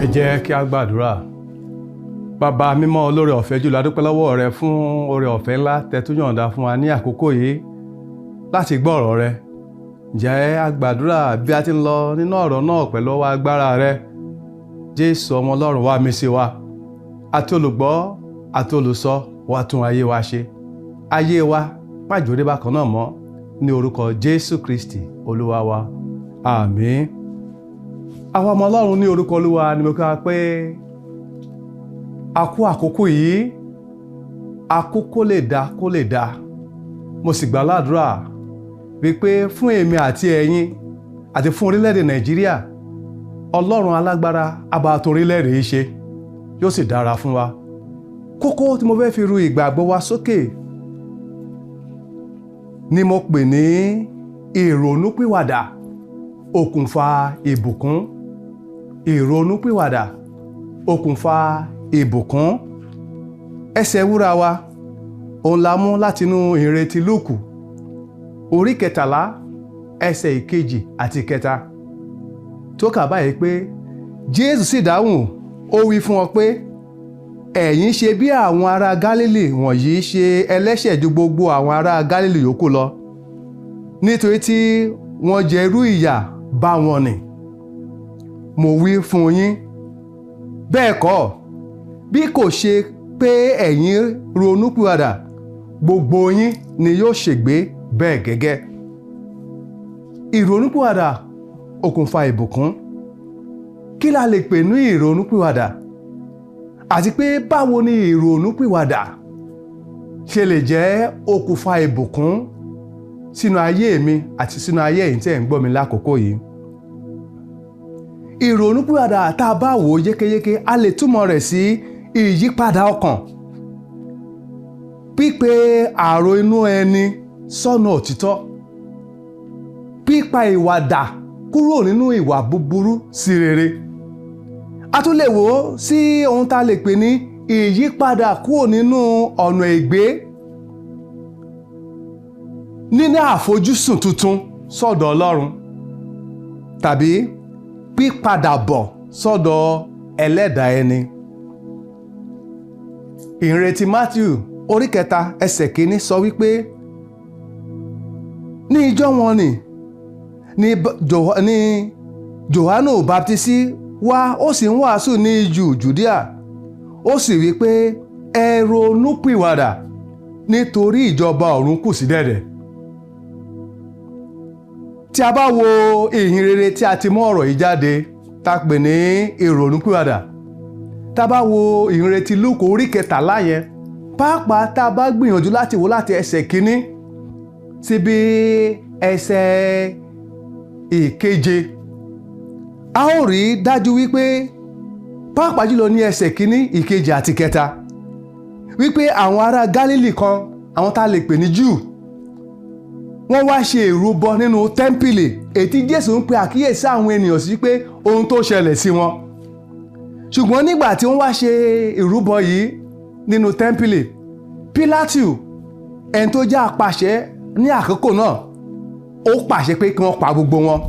Ẹ jẹ́ kí a gbàdúrà. Bàbá mímọ́ olóore ọ̀fẹ́ jùlọ, a dúpẹ́ lọ́wọ́ rẹ fún oore ọ̀fẹ́ ńlá tẹ́ tún yọ̀ǹda fún wa ní àkókò yìí láti gbọ́ ọ̀rọ̀ rẹ. Ǹjẹ́ a gbàdúrà bí a ti ń lọ nínú ọ̀rọ̀ náà pẹ̀lú ọwọ́ agbára rẹ. Jésù ọmọ Ọlọ́run wá mí sí wa. Àti olùgbọ́ àti olùsọ wá tún ayé wa ṣe. Ayé wa má jòrè bákan náà mọ́, ní orúkọ Jésù Kristi Olúwa wa. Àmín. Àwọn ọmọ Ọlọ́run ní orúkọ Olúwa ni mo ká pé a kú àkókò yìí, àkókò lè dá. Mo sì gbà ládùúrà wípé fún èmi àti ẹ̀yin àti fún orílẹ̀-èdè Nàìjíríà, Ọlọ́run alágbára á bá tún orílẹ̀-èdè yìí ṣe, yóò sì dára fún wa. Kókó tí mo fẹ́ fi ru ìgbàgbọ́ wa sókè ni mo pè ní ìrònúpìwàdà okùnfà ìbùkún. Ìrònúpìwàdà okùnfà ìbùkún. Ẹsẹ̀ wúrà wa òun la mú látinú ìrètí Lúùkù orí 13 ẹsẹ̀ 2 àti 3 tó kà báyìí pé Jésù sì dáhùn, ó wí fún wọn pé ẹ̀yin ṣe bí àwọn ará Gálílì wọ̀nyí ṣe ẹlẹ́ṣẹ̀ ju gbogbo àwọn ará Gálílì yòókù lọ, nítorí tí wọ́n jẹ irú ìyà bá wọn nì. Mo wí fún yín, bẹ́ẹ̀ kọ́, bí kò ṣe pé ẹ̀yin ronúpìwàdà, gbogbo yín ni yóò ṣègbé bẹ́ẹ̀ gẹ́gẹ́. Ìrònúpìwàdà okùnfà ìbùkún. Kí la lè pè ní ìrònúpìwàdà? Àti pé báwo ni ìrònúpìwàdà ṣe lè jẹ́ okùnfà ìbùkún sínú ayé mi àti sínú ayé ẹ̀yin tí ẹ̀ ń gbọ́ mi lákòókò yìí? Ìrònúpìwàdà tá a bá wò ó yékéyéké, a lè túmọ̀ rẹ̀ sí ìyípadà ọkàn, pípe àrò inú ẹni sọ́nà òtítọ́, pípa ìwà dà kúrò nínú ìwà búburú sí rere. A tún lè wò ó sí ohun tá a lè pè ní ìyípadà kúrò nínú ọ̀nà ègbé, níní àfojúsùn tuntun sọ́dọ̀ Ọlọ́run, tàbí pípadà bọ̀ sọ́dọ̀ ẹlẹ́dàá ẹni. Ìrètí Mátíù orí 3 ẹsẹ̀ 1 sọ wípé ní ìjọ wọn ni Jòhánù Baptisi wá, ó sì ń wàásù ní ijù Jùdíà, ó sì wí pé ẹ ronúpìwàdà nítorí ìjọba ọ̀run kù sí dẹ̀dẹ̀. Tí a bá wo ìhìn rere tí a ti mú ọ̀rọ̀ yìí jáde, tá pè ní ìrònúpìwàdà, tá bá wo ìhìn rere ti Lúùkù orí 13 yẹn, pàápàá tá bá gbìyànjú láti wò láti ẹsẹ̀ 1 síbi ẹsẹ̀ 7, a ó rí dájú wípé pàápàá jùlọ ní ẹsẹ̀ 1, 2 àti 3 wípé àwọn ará Gálílì kan, àwọn tá lè pè ní Júù, wọ́n wá ṣe ìrúbọ nínú tẹ́ḿpìlì, ètí Jésù ń pe àkíyèsí àwọn ènìyàn sí pé ohun tó ṣẹlẹ̀ sí wọn. Ṣùgbọ́n nígbà tí wọ́n wá ṣe ìrúbọ yìí nínú tẹ́ḿpìlì, Pílátù, ẹni tó jẹ́ apàṣẹ ní àkókò náà, ó pàṣẹ pé kí wọ́n pa gbogbo wọn.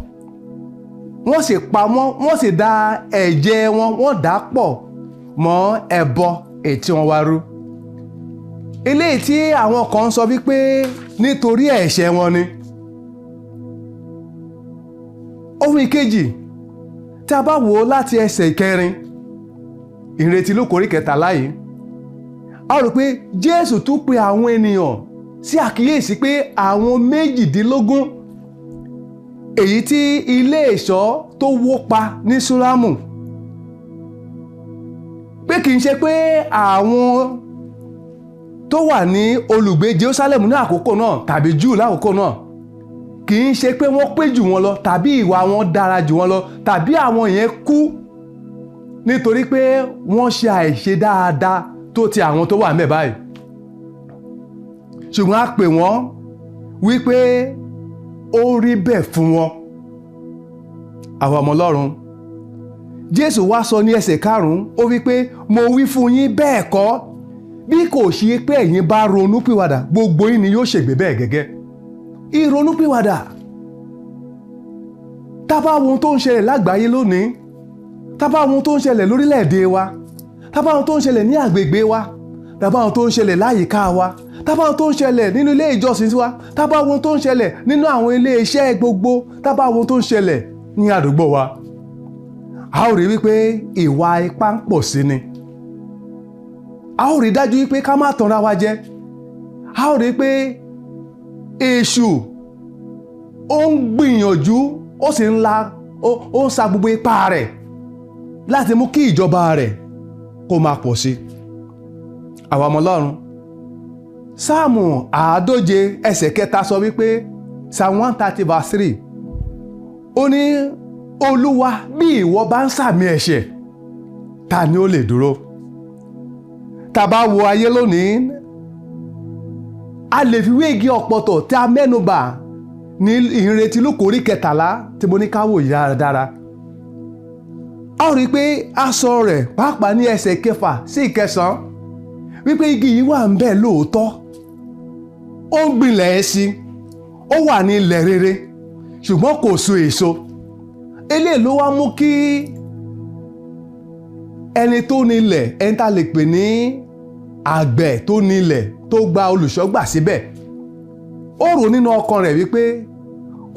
Wọ́n sì pa wọ́n, wọ́n sì da ẹ̀jẹ̀ wọn, wọ́n dà pọ̀ mọ́ ẹbọ ètí wọn wá rú. Eléyìí tí àwọn kan sọ wípé nítorí ẹ̀ṣẹ̀ wọn ni. Ohun ìkejì tí a bá wò láti ẹsẹ̀ 4, ìrètí Lúùkù orí 13 yìí, a rò pé Jésù tún pe àwọn ènìyàn sí àkíyèsí pé àwọn 18, èyí tí ilé ìṣọ́ tó wó pa ní Súlámù, pé kì í ṣe pé àwọn tó wà ní olùgbé Jerúsálẹ́mù ní àkókò náà tàbí Júù lákòókò náà, kì í ṣe pé wọ́n pé jù wọn lọ tàbí ìwà wọn dára jù wọn lọ tàbí àwọn yẹn kú nítorí pé wọ́n ṣe àìṣe dáadáa tó ti àwọn tó wà ńbẹ̀ báyìí. Ṣùgbọ́n a pè wọ́n wípé ó rí bẹ́ẹ̀ fún wọn. Àwọn ọmọ Ọlọ́run, Jésù wá sọ ní ẹsẹ̀ 5, ó wípé mo wí fún yín, bẹ́ẹ̀ kọ́, bí kò ṣe pé ẹ̀yin bá ronúpìwàdà, gbogbo yín ni yóò ṣègbé bẹ́ẹ̀ gẹ́gẹ́. Ìrònúpìwàdà. Tá bá wo ohun tó ń ṣẹlẹ̀ lágbàáyé lónìí, tá bá ohun tó ń ṣẹlẹ̀ lórílẹ̀‐èdè wa, tá bá ohun tó ń ṣẹlẹ̀ ní àgbègbè wa, tá bá ohun tó ń ṣẹlẹ̀ láyìíká wa, tá bá ohun tó ń ṣẹlẹ̀ nínú ilé ìjọsìn wa, tá bá ohun tó ń ṣẹlẹ̀ nínú àwọn ilé iṣẹ́ gbogbo, tá bá ohun tó ń ṣẹlẹ̀ ní àdúgbò wa, a ó rí wípé ìwà ipá ń pọ̀ sí ni. A ó rí dájú wípé ká má tanra wa jẹ. A ó rí pé èṣù ó ń gbìyànjú, ó sì ń sa gbogbo ipá rẹ̀ láti mú kí ìjọba rẹ̀ kó máa pọ̀ sí. Àwa ọmọ Ọlọ́run, Sáàmù 140 sọ wípé, Psalm 130:3, ó ní, Olúwa, bí ìwọ bá ń sàmì ẹ̀ṣẹ̀, ta ni ó lè dúró? Tá bá wo ayé lónìí, a lè fi wé igi ọ̀pọ̀tọ̀ tí a mẹ́nubà ní ìhìnrere Lúùkù orí 13 tí mo ní ká wò dáradára. A ó rí pé a sọ rẹ̀ pàápàá ní ẹsẹ̀ 6 sí 9 wípé igi yìí wà ń bẹ lóòótọ́, ó ń gbilẹ̀ sí, ó wà ní ilẹ̀ rere, ṣùgbọ́n kò so èso. Eléyìí ló wá mú kí ẹni tó nílẹ̀, ẹni tá lè pè ní àgbẹ̀ tó nílẹ̀, tó gba olùṣọ́gbà síbẹ̀, ó rò nínú ọkàn rẹ̀ wípé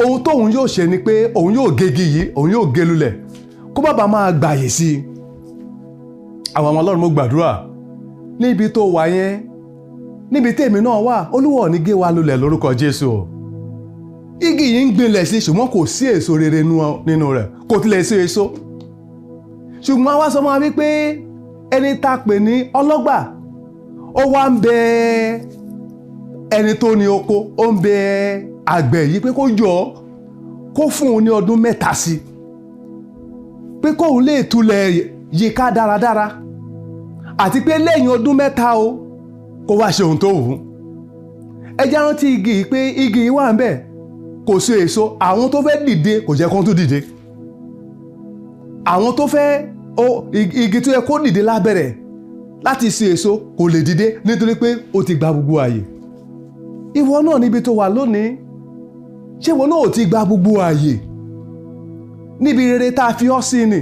ohun tóun yóò ṣe ni pé òun yóò gégi yìí, òun yóò gé lulẹ̀ kó bàbá máa gbàyè sí i. Àwọn ọmọ Ọlọ́run, mo gbàdúrà níbi tó wà yẹn, níbi tèmi náà wà, Olúwa ò ní gé wa lulẹ̀ lórúkọ Jésù. Igi yìí ń gbinlẹ̀ sí, ṣùgbọ́n kò sí èso rere nínú rẹ̀, kò tilẹ̀ sí èso. Ṣùgbọ́n àwa sọ máa wípé ẹni tá pè ní ọlọ́gbà, ó wá ń bẹ ẹni tó ní oko, ó ń bẹ àgbẹ̀ yìí pé kó jọ kó fún un ní ọdún 3 sí, pé kóun lè túlẹ̀ yíká dáradára, àti pé lẹ́yìn ọdún 3 o, kó wá ṣe ohun tó wù ú. Ẹ jẹ́ rántí igi yìí pé igi yìí wà ń bẹ, kò sí èso. Àwọn tó fẹ́ dìde kò jẹ́ kó tún dìde. Àwọn tó fẹ́ igi tó yẹ kó dìde lábẹ́rẹ̀ láti ṣe èso kò lè dìde nítorí pé ó ti gba gbogbo ààyè. Ìwọ náà níbi tó wà lónìí, ṣé ìwọ náà ò ti gba gbogbo ààyè? Níbi rere tá a fi ọ́ sí ni,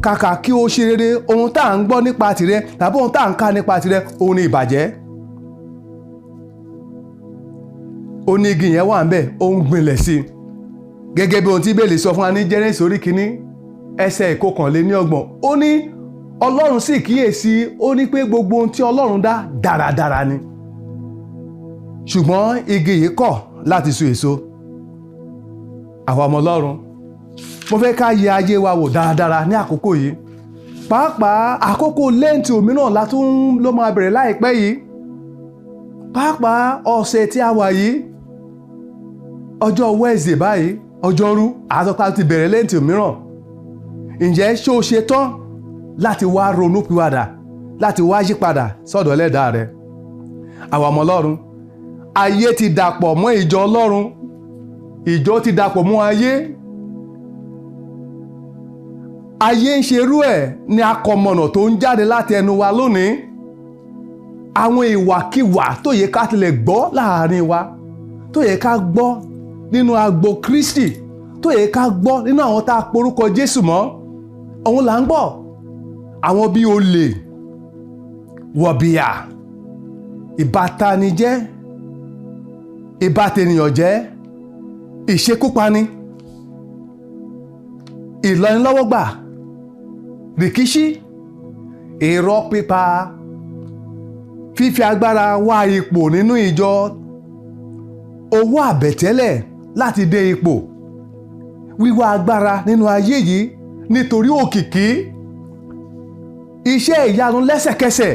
kàkà kí o ṣe rere, ohun tá à ń gbọ́ nípa tìrẹ tàbí ohun tá à ń ká nípa tìrẹ, òun ni ìbàjẹ́. Ó ní igi yẹn wà ń bẹ̀, ó ń gbinlẹ̀ sí i. Gẹ́gẹ́ bí ohun tí Bíbélì sọ fún wa ní Jẹ́nẹ́sì orí 1 ẹsẹ̀ 29, ó ní Ọlọ́run sì kíyèsí, ó ní pé gbogbo ohun tí Ọlọ́run dá dáradára ni, ṣùgbọ́n igi yìí kọ̀ láti so èso. Àwa ọmọ Ọlọ́run, mo fẹ́ ká yẹ ayé wa wò dáradára ní àkókò yìí, pàápàá àkókò lẹ́ǹtì òmíràn ló máa bẹ̀rẹ̀ láìpẹ́ yìí, pàápàá ọ̀sẹ̀ tí a wà yìí, ọjọ́ Wednesday báyìí, ọjọ́rú àtọ́ká ti bẹ̀rẹ̀ lẹ́ǹtì òmíràn. Ǹjẹ́ ṣé o ṣe tán láti wá ronúpìwàdà, láti wá yípadà sọ́dọ̀ Ẹlẹ́dàá rẹ? Àwa ọmọ Ọlọ́run, ayé ti dàpọ̀ mọ́ ìjọ Ọlọ́run, ìjọ ti dàpọ̀ mọ́ ayé. Ayé ń ṣerú ẹ̀ ní akọmọ̀nà tó ń jáde láti ẹnu wa lónìí. Àwọn ìwàkiwà tó yẹ ká tilẹ̀ gbọ́ láàrin wa, tó yẹ ká gbọ́ nínú agbo Kristi, tó yẹ ká gbọ́ nínú àwọn tá a porúkọ Jésù mọ́, òun là ń gbọ́. Àwọn bíi olè, wọ̀bìà, ìbátanijẹ́, ìbátẹnìyànjẹ́, ìṣekúpani, ìlọ́nilọ́wọ́gbà, rìkíṣí, irọ́ pípa, fífi agbára wá ipò nínú ìjọ, owó àbẹ̀tẹ́lẹ̀ láti dé ipò, wíwá agbára nínú ayé yìí nítorí òkìkí, iṣẹ́ ìyanu lẹ́sẹ̀kẹsẹ̀,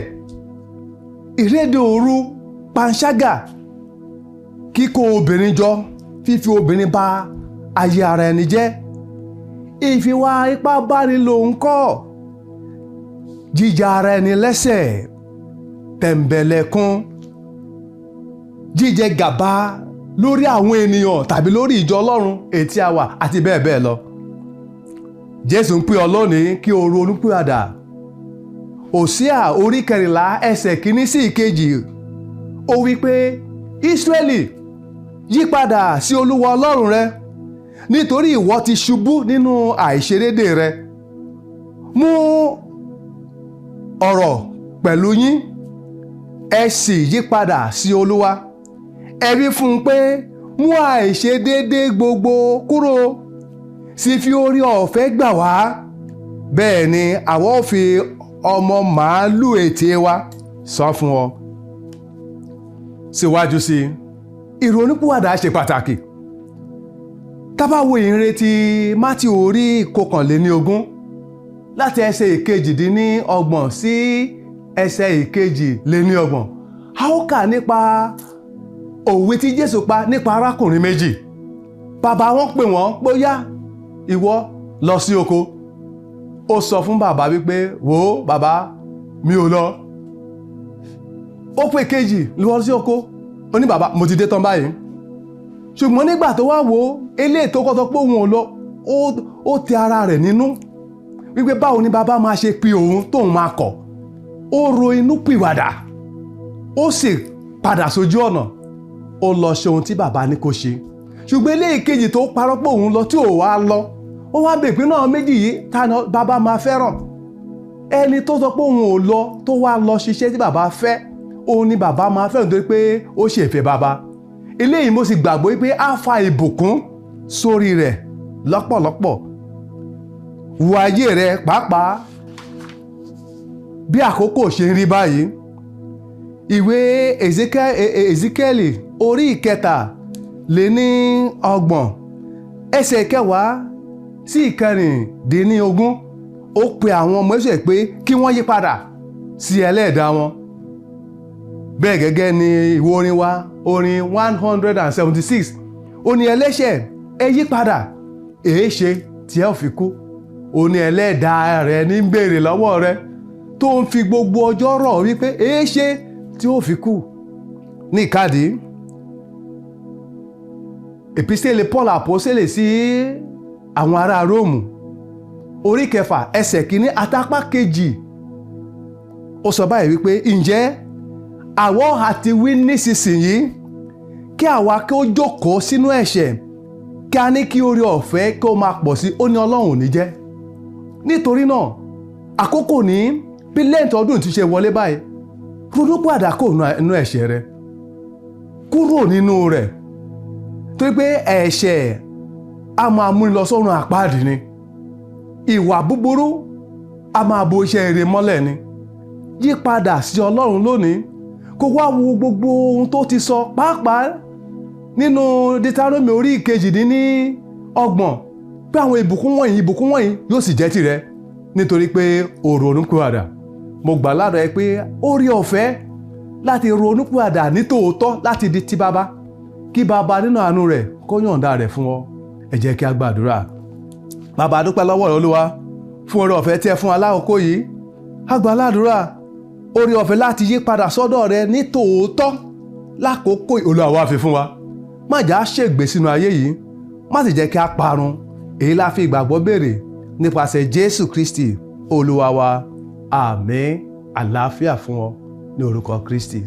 ìrédè òru, panṣágà, kíkó obìnrin jọ, fífi obìnrin bà ayé ara ẹni jẹ́, ìfiwà ipá bánilò ńkọ́, jíjà ara ẹni lẹ́sẹ̀, tẹ̀m̀bẹ̀lẹ̀kun, jíjẹ gàba lórí àwọn ènìyàn tàbí lórí ìjọ Ọlọ́run ètí àwà àti bẹ́ẹ̀ bẹ́ẹ̀ lọ. Jésù ń pè ọ́ lónìí kí o ronúpìwàdà. Òsíà orí 14 ẹsẹ̀ 1 sí 2, ó wí pé, Ísírẹ́lì, yípadà sí Olúwa Ọlọ́run rẹ, nítorí ìwọ ti ṣubú nínú àìṣedéédé rẹ. mú ọ̀rọ̀ pẹ̀lú yín, ẹ sì yí padà sí Olúwa. Ẹ wí fún un pé, mú àìṣedéédé gbogbo kúrò, sì fi oore ọ̀fẹ́ gbà wá. Bẹ́ẹ̀ ni àwa ó fi ọmọ màálù ètè wa san fún ọ. Síwájú sí ìrònúpìwàdà ṣe pàtàkì. Tá bá wo ìhìnrere Mátíù orí 21 láti ẹsẹ̀ 22 sí ẹsẹ̀ 22. A ó kà nípa òwe tí Jésù pa nípa arákùnrin méjì. Bàbá wọn pè wọ́n pé yá, ìwọ lọ sí oko. Ó sọ fún bàbá wípé, wò bàbá, mi ò lọ. Ó pè kejì lọ sí oko. Ó ní bàbá, mo ti dé tán báyìí. Ṣùgbọ́n nígbà tó wá wò eléyìí tó kọ́tọ́ pé òun ò lọ, ó tẹ ara rẹ̀ nínú wípé báwo ni bàbá máa ṣe pe òun tóun máa kọ̀. Ó ro inú pìwàdà, ó sì padà sójú ọ̀nà, ó lọ ṣe ohun tí bàbá ní kó ṣe. Ṣùgbọ́n eléyìí kejì tó parọ́ pé òun lọ tí ò wá lọ, ó wá bèè pé náà méjì yìí ta ni bàbá máa fẹ́ràn. Ẹni tó sọ pé òun ò lọ tó wá lọ ṣiṣẹ́ tí bàbá fẹ́, òun ni bàbá máa fẹ́ràn torí pé ó ṣe ìfẹ́ bàbá. Eléyìí mo sì gbàgbọ́ pé á fa ìbùkún sórí rẹ̀ lọ́pọ̀lọpọ̀. Wo ayé rẹ pàápàá bí àkókò ṣe ń rí báyìí. Ìwé Èzíkẹ́lì orí 7:30 ẹsẹ̀ 10 sí 14. Ó pe àwọn ọmọ Ísírẹ́lì pé kí wọ́n yí padà sí ẹlẹ́dàá wọn. Bẹ́ẹ̀ gẹ́gẹ́ ni ìwé orin wa, orin 176. Ó ní ẹlẹ́ṣẹ̀ ẹ yí padà, èé ṣe tí ẹ ò fi kú. Ó ní ẹlẹ́dàá rẹ ní béèrè lọ́wọ́ rẹ, tó ń fi gbogbo ọjọ́ rọ̀ wípé èé ṣe tí ó fi kú. Ní ìkádì Epistele Paul Àpọ́sítélì sí àwọn ará Róòmù orí 6 ẹsẹ̀ 1 àtàpá 2. Ó sọ báyìí wípé, ǹjẹ́ àwa àti wí nísinsìnyí kí àwa kí ó jókòó sínú ẹ̀ṣẹ̀, kí a ní kí oore ọ̀fẹ́ kí ó máa pọ̀ sí, ó ní Ọlọ́run ò ní jẹ́. Nítorí náà àkókò ní bí lẹ́ǹtì ọdún ti ṣe wọlé báyìí, ronúpìwàdà kúrò nínú ẹ̀ṣẹ̀ rẹ, kúrò nínú rẹ̀, torí pé ẹ̀ṣẹ̀ a máa mú lọ sọ́run àpáàdì ni. Ìwà búburú a máa bo iṣẹ́ rere mọ́lẹ̀ ni. Yí padà sí Ọlọ́run lónìí, kó wá wo gbogbo ohun tó ti sọ, pàápàá nínú Deuteronomy orí 28 pé àwọn ìbùkún wọ̀nyí yóò sì jẹ́ tìrẹ nítorí pé o ronúpìwàdà. Mo gbà ládùúrà ẹ pé oore ọ̀fẹ́ láti ronúpìwàdà ní tòótọ́ láti di ti bàbá, kí bàbá nínú àánú rẹ̀ kó yọ̀ǹda rẹ̀ fún ọ. Ẹ jẹ́ kí a gbàdúrà. Bàbá, dúpẹ́ lọ́wọ́ rẹ Olúwa fún oore ọ̀fẹ́ tí ẹ fún alákòókò yìí. A gbà ládùúrà oore ọ̀fẹ́ láti yí padà sọ́dọ̀ rẹ ní tòótọ́ lákòókò Olúwa wá fi fún wa. Má jà á ṣègbé sínú ayé yìí, má sì jẹ́ kí a parun. Èyí la fi ìgbàgbọ́ béèrè nípasẹ̀ Jésù Kristi Olúwa wa. Àmín. Àlàáfíà fún ọ ní orúkọ Kristi.